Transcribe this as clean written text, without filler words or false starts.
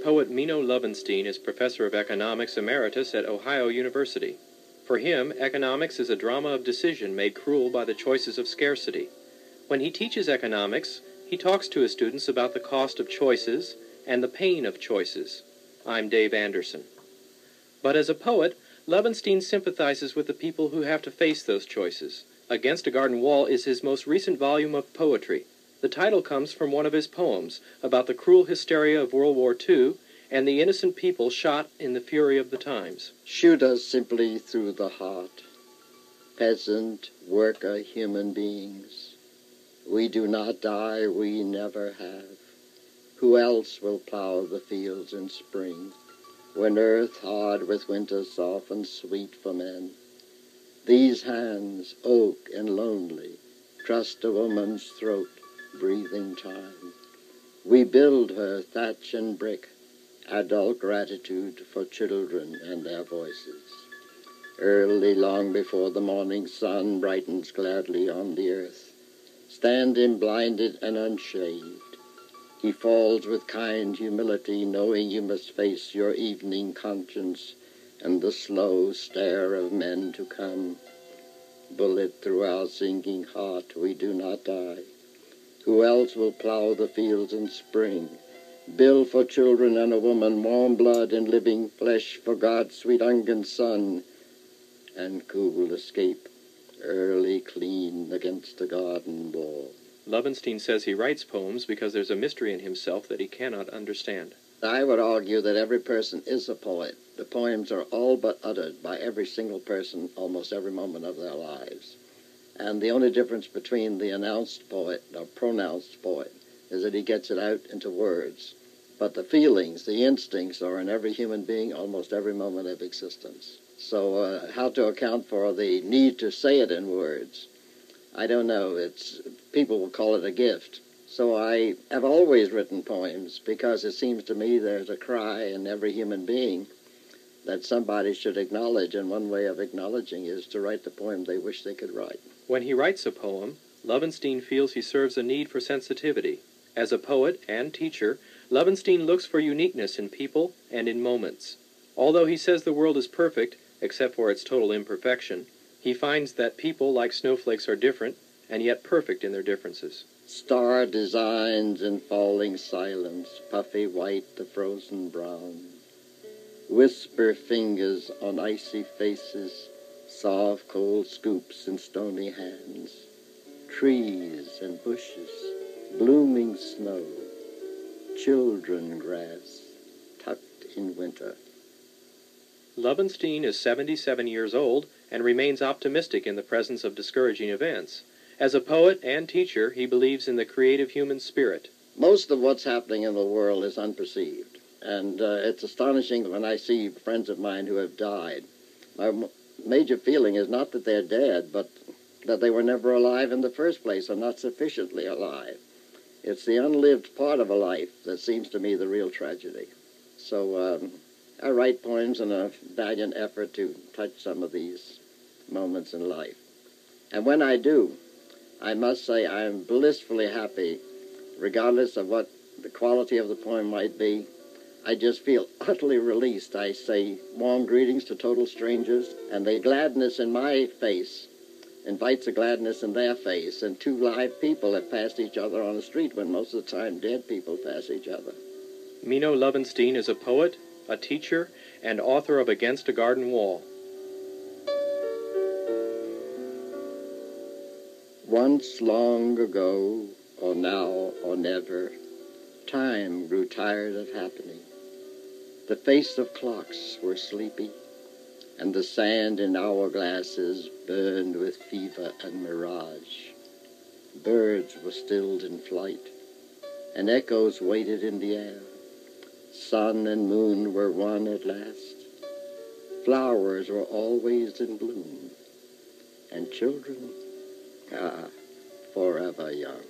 Poet Meno Lovenstein is professor of economics emeritus at Ohio University. For him, economics is a drama of decision made cruel by the choices of scarcity. When he teaches economics, he talks to his students about the cost of choices and the pain of choices. I'm Dave Anderson. But as a poet, Lovenstein sympathizes with the people who have to face those choices. Against a Garden Wall is his most recent volume of poetry. The title comes from one of his poems about the cruel hysteria of World War II and the innocent people shot in the fury of the times. Shoot us simply through the heart, peasant, worker, human beings. We do not die, we never have. Who else will plow the fields in spring, when earth hard with winter soft and sweet for men? These hands, oak and lonely, trust a woman's throat, breathing time. We build her thatch and brick, adult gratitude for children and their voices. Early, long before the morning sun brightens gladly on the earth, stand him blinded and unshaved. He falls with kind humility, knowing you must face your evening conscience and the slow stare of men to come. Bullet through our sinking heart, we do not die. Who else will plow the fields in spring, build for children and a woman warm blood and living flesh for God's sweet unguent sun, and cool escape, early clean against a garden wall? Lovenstein says he writes poems because there's a mystery in himself that he cannot understand. I would argue that every person is a poet. The poems are all but uttered by every single person almost every moment of their lives. And the only difference between the announced poet or pronounced poet is that he gets it out into words. But the feelings, the instincts are in every human being almost every moment of existence. So how to account for the need to say it in words, I don't know. People will call it a gift. So I have always written poems because it seems to me there's a cry in every human being that somebody should acknowledge, and one way of acknowledging is to write the poem they wish they could write. When he writes a poem, Lovenstein feels he serves a need for sensitivity. As a poet and teacher, Lovenstein looks for uniqueness in people and in moments. Although he says the world is perfect, except for its total imperfection, he finds that people, like snowflakes, are different, and yet perfect in their differences. Star designs in falling silence, puffy white to frozen brown. Whisper fingers on icy faces, soft cold scoops in stony hands. Trees and bushes, blooming snow, children grass, tucked in winter. Lovenstein is 77 years old and remains optimistic in the presence of discouraging events. As a poet and teacher, he believes in the creative human spirit. Most of what's happening in the world is unperceived, and it's astonishing when I see friends of mine who have died. My major feeling is not that they're dead, but that they were never alive in the first place, or not sufficiently alive. It's the unlived part of a life that seems to me the real tragedy. So I write poems in a valiant effort to touch some of these moments in life. And when I do, I must say I am blissfully happy, regardless of what the quality of the poem might be. I just feel utterly released. I say warm greetings to total strangers, and the gladness in my face invites a gladness in their face, and two live people have passed each other on the street when most of the time dead people pass each other. Meno Lovenstein is a poet, a teacher, and author of Against a Garden Wall. Once long ago, or now or never, time grew tired of happening. The face of clocks were sleepy, and the sand in hourglasses burned with fever and mirage. Birds were stilled in flight, and echoes waited in the air. Sun and moon were one at last. Flowers were always in bloom, and children, forever young.